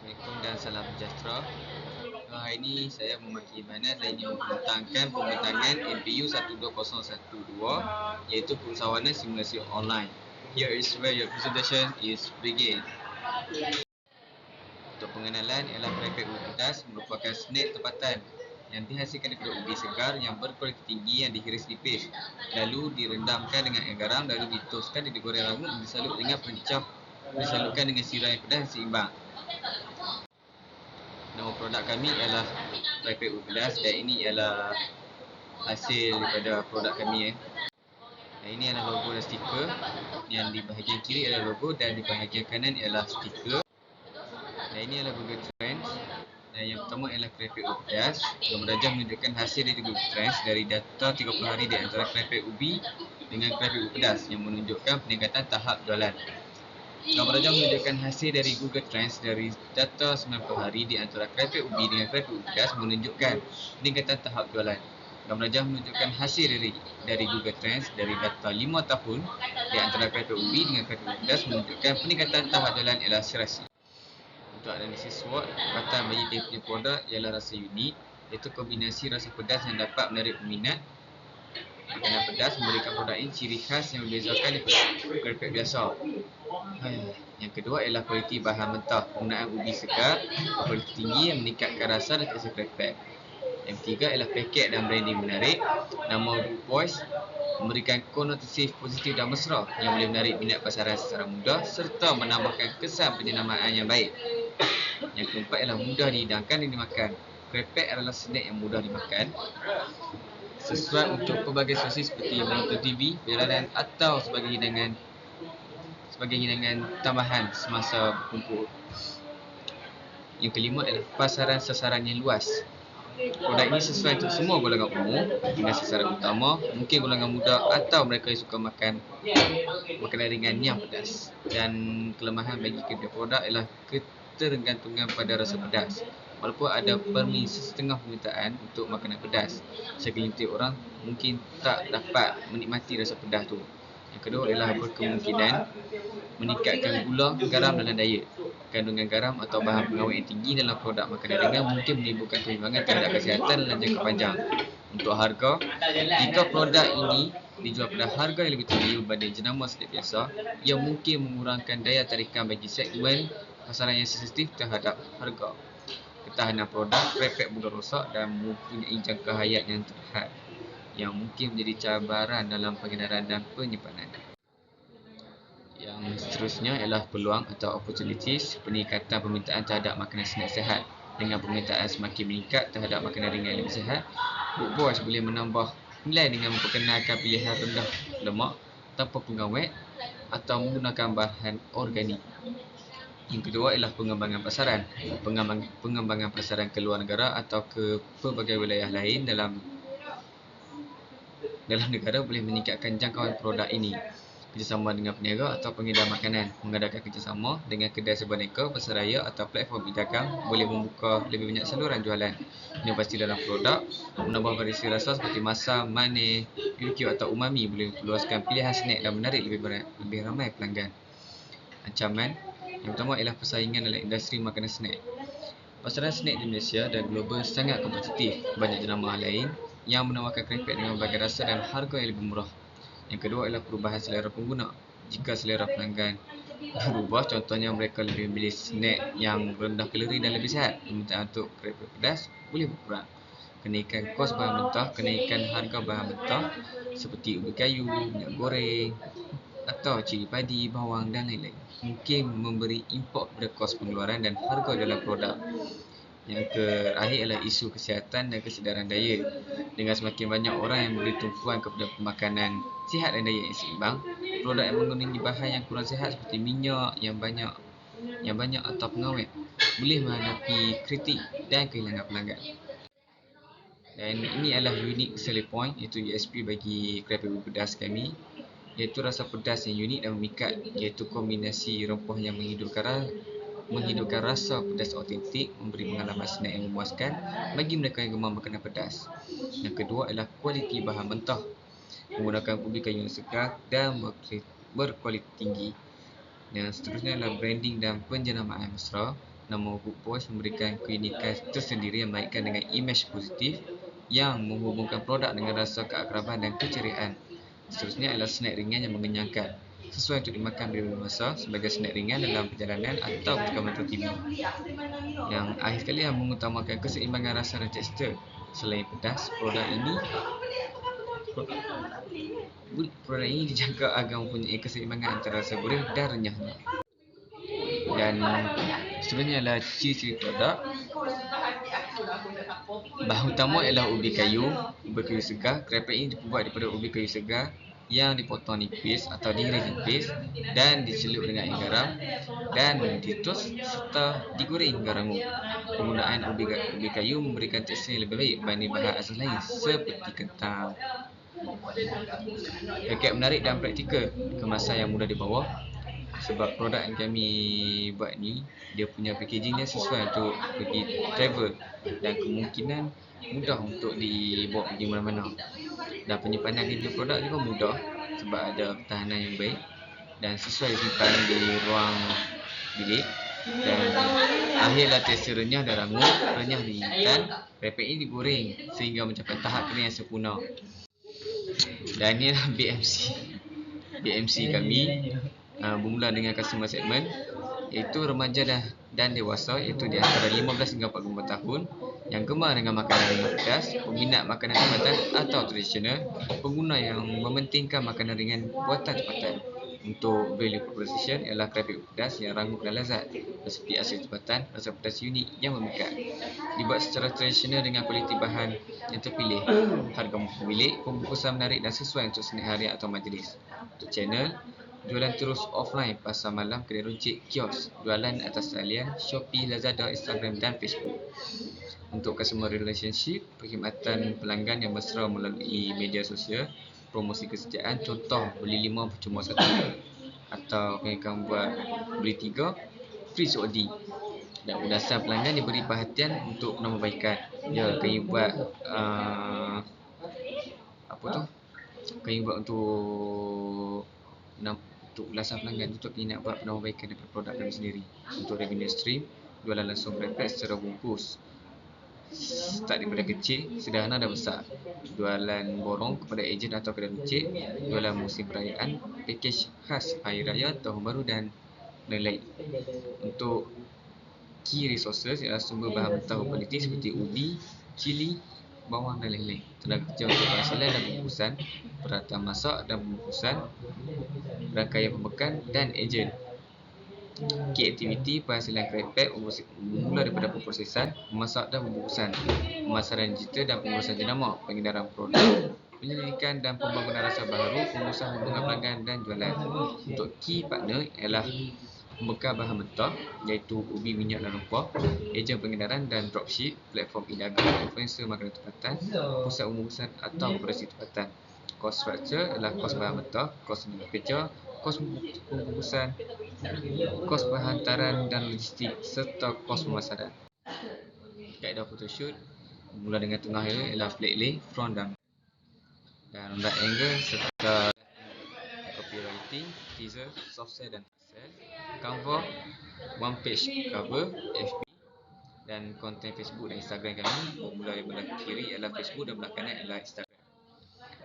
Assalamualaikum dan salam sejahtera. Hari ini saya memaki mana dan ingin membentangkan pembentangan MPU 12012 iaitu pengusahawanan simulasi online. Here is where your presentation is begin. Untuk pengenalan ialah krepek ubi pedas merupakan snack tempatan yang dihasilkan daripada ubi segar yang berkualiti tinggi yang dihiris tipis, lalu direndamkan dengan air garam, lalu ditoskan dan digoreng rangup, disalurkan dengan sirap yang pedas dan seimbang. Nama produk kami ialah krepek ubi pedas dan ini ialah hasil daripada produk kami. Dan ini adalah logo dan stiker. Yang di bahagian kiri adalah logo dan di bahagian kanan ialah stiker. Dan ini adalah Google Trends. Dan yang pertama ialah krepek ubi pedas. Gambar rajah menunjukkan hasil dari Google Trends dari data 30 hari di antara krepek ubi dengan krepek ubi pedas yang menunjukkan peningkatan tahap jualan. Gambar rajah menunjukkan hasil dari Google Trends dari data 90 hari di antara krepek ubi dengan krepek ubi pedas menunjukkan peningkatan tahap jualan. Gambar rajah menunjukkan hasil dari Google Trends dari data 5 tahun di antara krepek ubi dengan krepek ubi pedas menunjukkan peningkatan tahap jualan ialah serasi. Untuk analisis SWOT, kekuatan bagi kami punya produk ialah rasa unik, iaitu kombinasi rasa pedas yang dapat menarik peminat. Makanan pedas memberikan produk ini ciri khas yang membezakan daripada krepek biasa. Yang kedua ialah kualiti bahan mentah. Penggunaan ubi segar berkualiti tinggi yang meningkatkan rasa dan tekstur krepek. Yang ketiga ialah paket dan branding menarik. Nama Good Boys memberikan konotasi positif dan mesra yang boleh menarik minat pasaran secara mudah serta menambahkan kesan penjenamaan yang baik. Yang keempat ialah mudah dihidangkan dan dimakan. Krepek adalah snack yang mudah dimakan, sesuai untuk pelbagai sesi seperti menonton TV, perjalanan atau sebagai hidangan tambahan semasa berkumpul. Yang kelima adalah pasaran sasaran yang luas. Produk ini sesuai untuk semua golongan umur dengan sasaran utama, mungkin golongan muda atau mereka yang suka makan makanan ringan yang pedas. Dan kelemahan bagi kedua produk ialah ketergantungan pada rasa pedas. Walaupun ada setengah permintaan untuk makanan pedas, segelintir orang mungkin tak dapat menikmati rasa pedas tu. Yang kedua ialah berkemungkinan meningkatkan gula, garam dalam diet. Kandungan garam atau bahan pengawet yang tinggi dalam produk makanan ringan mungkin menimbulkan kebimbangan terhadap kesihatan dalam jangka panjang. Untuk harga, jika produk ini dijual pada harga yang lebih tinggi berbanding jenama snack biasa, ia mungkin mengurangkan daya tarikan bagi segmen pasaran yang sensitif terhadap harga. Ketahanan produk, krepek mudah rosak dan mempunyai jangka hayat yang terhad, yang mungkin menjadi cabaran dalam pengedaran dan penyimpanan. Yang seterusnya ialah peluang atau opportunities peningkatan permintaan terhadap makanan snack sihat. Dengan permintaan semakin meningkat terhadap makanan ringan yang lebih sihat, Good Boys boleh menambah nilai dengan memperkenalkan pilihan rendah lemak tanpa pengawet atau menggunakan bahan organik. Yang kedua ialah pengembangan pasaran. Pengembangan pasaran ke luar negara atau ke pelbagai wilayah lain dalam negara boleh meningkatkan jangkauan produk ini. Kerjasama dengan peniaga atau pengedar makanan. Mengadakan kerjasama dengan kedai sebaneka, pasaraya atau platform pedagang boleh membuka lebih banyak saluran jualan. Inovasi dalam produk, menambah variasi rasa seperti masam, manis, BBQ atau umami boleh meluaskan pilihan snack dan menarik lebih ramai pelanggan. Ancaman yang pertama ialah persaingan dalam industri makanan snack. Pasaran snack di Malaysia dan global sangat kompetitif. Banyak jenama lain yang menawarkan krepek dengan berbagai rasa dan harga yang lebih murah. Yang kedua ialah perubahan selera pengguna. Jika selera pelanggan berubah, contohnya mereka lebih memilih snack yang rendah kalori dan lebih sihat, permintaan untuk krepek pedas boleh berkurang. Kenaikan kos bahan mentah, kenaikan harga bahan mentah seperti ubi kayu, minyak goreng atau cili padi, bawang dan lain-lain mungkin memberi impak kepada kos pengeluaran dan harga dalam produk. Yang terakhir ialah isu kesihatan dan kesedaran diet. Dengan semakin banyak orang yang memberi tumpuan kepada pemakanan sihat dan diet yang seimbang, produk yang mengandungi bahan yang kurang sihat seperti minyak yang banyak atau pengawet boleh menghadapi kritik dan kehilangan pelanggan. Dan ini adalah unique selling point, iaitu USP bagi krepek ubi pedas kami, iaitu rasa pedas yang unik dan memikat, iaitu kombinasi rempah yang menghidupkan rasa pedas autentik, memberi pengalaman snack yang memuaskan bagi mereka yang gemar makanan pedas. Yang kedua ialah kualiti bahan mentah, menggunakan ubi kayu yang segar dan berkualiti tinggi. Dan seterusnya adalah branding dan penjenamaan mesra, Nama Good Boys memberikan keunikan tersendiri yang mengaitkan dengan imej positif yang menghubungkan produk dengan rasa keakraban dan keceriaan. Seterusnya adalah snack ringan yang mengenyangkan, sesuai untuk dimakan bila bermasa sebagai snack ringan dalam perjalanan atau ketika menonton TV. Yang akhir sekali yang mengutamakan keseimbangan rasa dan tekstur. Selain pedas, produk ini dijangka agar mempunyai keseimbangan antara rasa gurih dan renyahnya. Dan sebenarnya adalah ciri-ciri produk. Bahan utama ialah ubi kayu segar. Krepek ini dibuat daripada ubi kayu segar yang dipotong nipis atau diiris nipis dan dicelup dengan air garam dan ditus serta digoreng hingga rangup. Penggunaan ubi kayu memberikan tekstur yang lebih baik berbanding bahan asas lain seperti kentang. Paket menarik dan praktikal, kemasan yang mudah dibawa. Sebab produk yang kami buat ni, dia punya packaging dia sesuai untuk pergi travel dan kemungkinan mudah untuk dibawa pergi mana-mana. Dan penyimpanan review produk ni pun mudah sebab ada ketahanan yang baik dan sesuai simpan di ruang bilik. Dan akhirlah tekstur renyah dan rangup, renyah diinginkan. Krepek ini digoreng sehingga mencapai tahap kering yang sempurna. Dan inilah BMC kami. Bermula dengan customer segment iaitu remaja dan dewasa, iaitu di antara 15 hingga 45 tahun yang gemar dengan makanan ringan pedas, peminat makanan tempatan atau tradisional, pengguna yang mementingkan makanan ringan buatan tempatan. Untuk value proposition ialah krepek pedas yang rangup dan lezat, resipi asli tempatan, rasa pedas unik yang memikat. Dibuat secara tradisional dengan kualiti bahan yang terpilih, harga pemilik, pembungkusan menarik dan sesuai untuk snack harian atau majlis. Untuk channel, jualan terus offline, pasar malam, kedai runcit, kios, jualan atas talian, Shopee, Lazada, Instagram dan Facebook. Untuk customer relationship, perkhidmatan pelanggan yang mesra melalui media sosial, promosi kesetiaan, contoh beli 5 percuma 1, atau kami akan buat beli 3 free COD. Dan ulasan pelanggan diberi perhatian untuk penambahbaikan. Ya, kami buat kami buat untuk ulasan pelanggan, untuk kami nak buat penambahbaikan daripada produk kami sendiri. Untuk revenue stream, jualan langsung krepek secara bungkus, start daripada kecil, sederhana dan besar. Jualan borong kepada ejen atau kedai runcit, jualan musim perayaan, pakej khas hari raya, tahun baru dan lain-lain. Untuk key resources ialah sumber bahan mentah berkualiti seperti ubi, cili, bawang dan lain-lain. Tenaga kerja untuk penghasilan dan pembungkusan, peralatan masak dan pembungkusan, rangkaian pembekan dan ejen. Key aktiviti penghasilan krepek bermula daripada pemprosesan, memasak dan pembungkusan, pemasaran digital dan pengurusan jenama, pengedaran produk, penyelidikan dan pembangunan rasa baharu, pengurusan hubungan pelanggan dan jualan. Untuk key partner ialah pembekal bahan mentah iaitu ubi, minyak dan rempah, ejen pengedaran dan dropship, platform e-dagang, influencer makanan tempatan, pusat pembungkusan atau operasi tempatan. Cost structure adalah kos bahan mentah, kos tenaga kerja, kos pembungkusan, kos penghantaran dan logistik serta kos pemasaran. Kaedah photoshoot mula dengan tengah ialah flat lay, front dan right angle serta copywriting, teaser, soft sell dan hard sell, cover, one page cover, FB dan konten Facebook dan Instagram kami. Mula yang belah kiri ialah Facebook dan belah kanan ialah Instagram.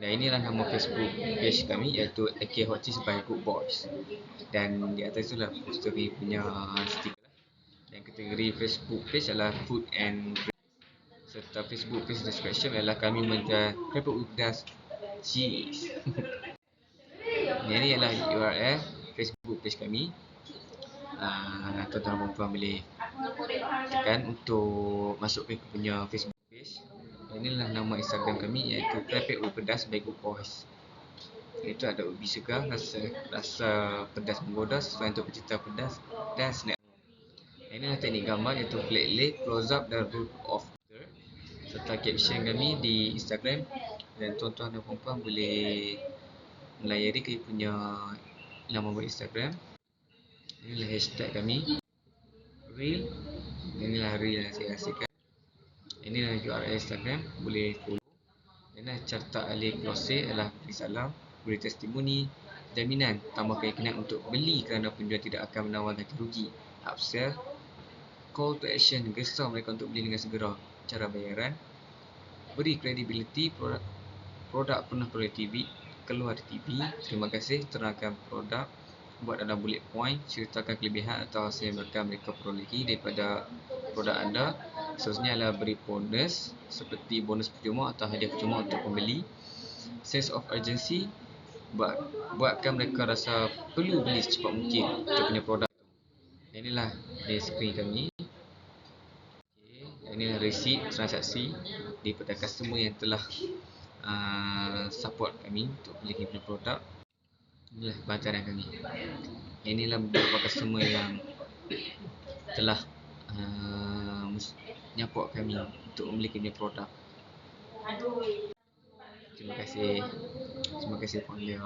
Dan inilah nama Facebook page kami iaitu AK Hot Cheese by Good Boys. Dan di atas itulah poster kami punya stiker lah. Dan kategori Facebook page adalah Food and Drink. Serta Facebook page description adalah kami menjual krepek pedas cheese. Ini adalah URL Facebook page kami. Tuan-tuan dan puan boleh tekan untuk masuk ke punya Facebook page. Inilah nama Instagram kami iaitu krepek pedas by Good Boys. Itu ada ubi segar, rasa pedas menggoda sesuai untuk pecinta pedas dan snack. Inilah teknik gambar iaitu flat lay, close up dan root of the, serta caption kami di Instagram. Dan tuan-tuan dan puan boleh melayari kami punya laman web Instagram. Inilah hashtag kami Reel. Inilah Reel yang saya hasilkan. Inilah URL Instagram, boleh follow. Inilah carta ahli closing adalah beri salam, beri testimoni, jaminan tambah keyakinan untuk beli kerana penjual tidak akan menawarkan rugi, upsell Call to action, gesa mereka untuk beli dengan segera. Cara bayaran, beri kredibiliti produk pernah peroleh TV, keluar di TV, terima kasih, terangkan produk, buat dalam bullet point, ceritakan kelebihan atau hasil yang bakal mereka perolehi daripada produk anda. Seterusnya adalah beri bonus seperti bonus percuma atau hadiah percuma untuk pembeli. Sense of urgency, buatkan mereka rasa perlu beli secepat mungkin kita punya produk. Inilah di skrin kami. Inilah resit transaksi daripada customer yang telah support kami untuk beli kita punya produk. Inilah bantaran kami. Inilah beberapa customer yang telah menyupport kami untuk membeli kita punya produk. Terima kasih. Terima kasih founder.